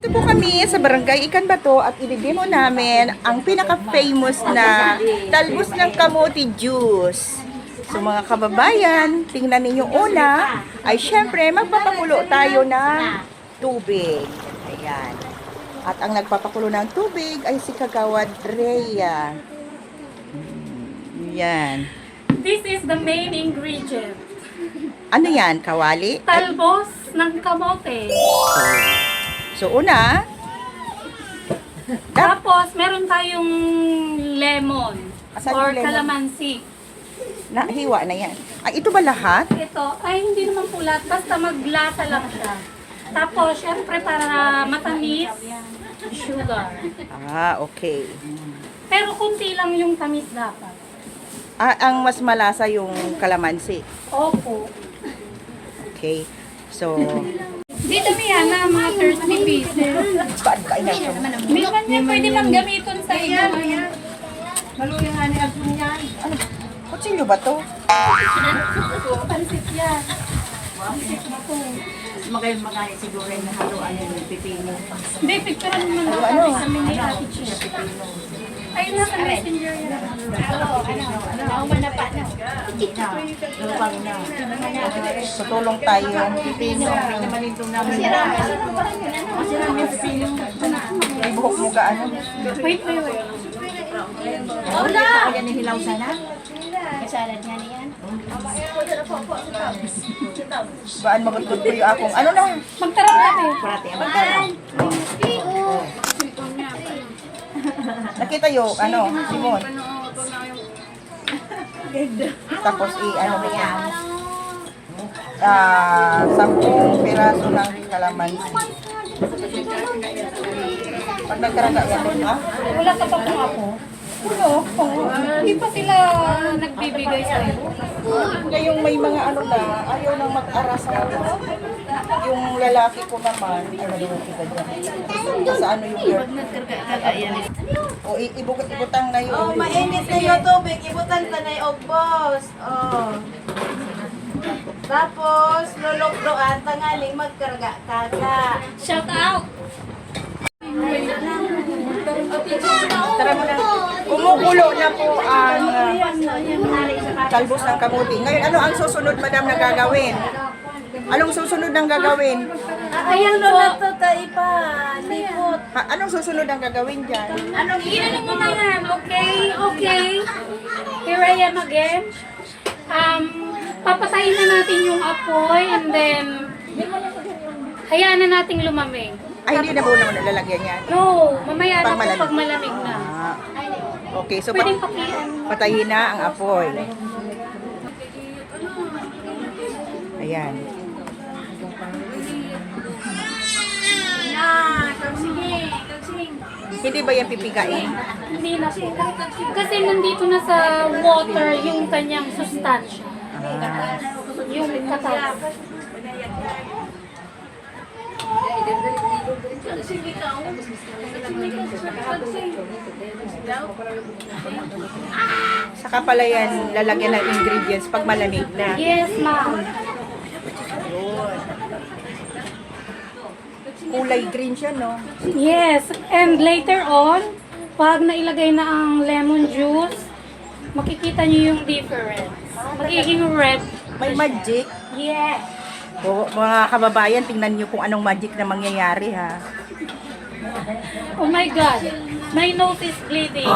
Ito po kami sa Barangay Ikanbato at i-demo namin ang pinaka-famous na talbos ng kamote juice. So mga kababayan, tingnan ninyo una ay syempre magpapakulo tayo ng tubig. Ayan. At ang nagpapakulo ng tubig ay si Kagawad Rhea. Yan. This is the main ingredient. Ano yan? Kawali? Talbos ng kamote. So una, Tapos, meron tayong lemon Asan or yung lemon? calamansi. hiwa na yan. Ay, ito ba lahat? Ito, ay hindi naman po lahat. Basta maglasa lang siya. Tapos, syempre para matamis, sugar. Ah, okay. Pero kunti lang yung tamis dapat. Ah, ang mas malasa yung kalamansi. Opo. Okay. So, Dito yan na mga 30 pieces. bad ka ina ito. Minsan yan pwede pang gamiton sa ibang. Maluyang nga ni Abdul yan. Ano? Kutsilyo ba to? Pansit yan. Magayon siguro yung nahaluan yung pipino. Hindi, picturean mo na Ano? kami ni Ate Chia. Ayun na sa messenger yan. Lupang na. Tutulong tayo. Pipino. Namalintong namin. May buhok mo ka ano? Wait, wait, wait. Wala! Yan yung hilaw sana. Baan magutod ko yung akong ano na? Magtarap natin. Parati ang magkaroon. Nakita yung ano, Simon. Tapos ano mo yan? 10 piraso ng kalamansi. Pag nagkaraga yan, ha? Wala ka pa po ako. Ano? Hindi pa sila nagbibigay sa'yo. Ngayong may mga ano na, ayaw nang mag-aras na yung lalaki ko naman, ay maluwag ka dyan. Sa ano yung girl? O ibutang na yun. Oh, mainit na yung tubig. Ibutan ka na yung boss. Oh. Tapos, lulukdoan, tangaling magkarga-karga. Shout out! Tara mo na. Kumukulo na po ang talbos ng kamuti. Ngayon, ano ang susunod, madam, na gagawin? Anong susunod ng gagawin? Ayan na to, taipa. Lipot. Anong susunod ang gagawin dyan? Ginano mo na yan, okay? Okay. Here I am again. Papatayin na natin yung apoy and then hayaan na nating lumamig. Ay, hindi na po naman nalalagyan yan. No, mamaya na Pag po malamig. pag malamig na. Ah, okay, so Pwedeng pakian. patayin na ang apoy. Ayan. Hindi ba yan pipigain? Hindi na po. Kasi nandito na sa water yung kanyang sustansya. Yung katas. Saka pala yan lalagyan ng ingredients pag malamig na. Yes, ma'am. Kulay green siya, no? Yes, and later on, pag nailagay na ang lemon juice, makikita niyo yung difference. Magiging red. May magic. Yes. O, mga kababayan, tingnan nyo kung anong magic na mangyayari, ha? Oh my God. My nose is bleeding.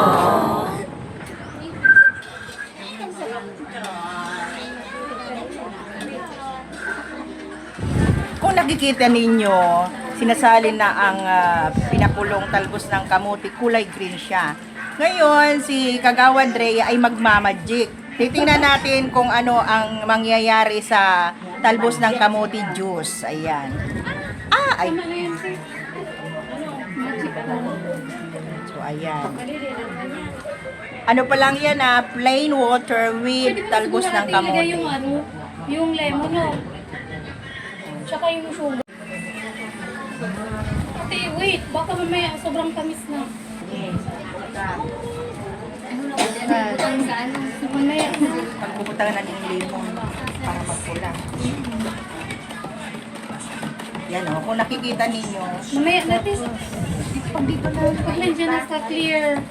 Kung nakikita ninyo, sinasalin na ang pinapulong talbos ng kamuti, kulay green siya. Ngayon, si Kagawad Rhea ay magmamagic. Titingnan natin kung ano ang mangyayari sa talbos ng kamuti juice. Ayan. Ay. So, ayan. Ano pa lang yan, plain water with Pwede ba talbos ng siguro natin ilagay kamuti. yung ano, yung lemon, no? Tsaka yung sugar. Ate, wait. Baka mamaya sobrang tamis na. Mamaya na. Pagpupunta na ng lemon para magpula. Yan o, kung nakikita ninyo, Mamaya natin. Pag nandiyan na sa clear.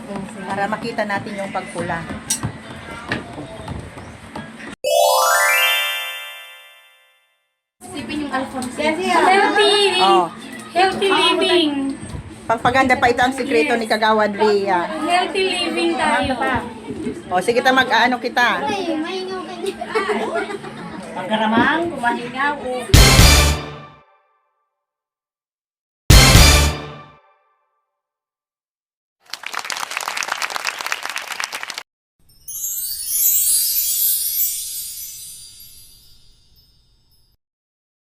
para makita natin yung pagpula. Healthy. Oh, Healthy living. pagpaganda pa ito ang sikreto ni Kagawad Rhea. Healthy living tayo. O, sige ta mag-ano kita. Pagkaramang, kumahingaw.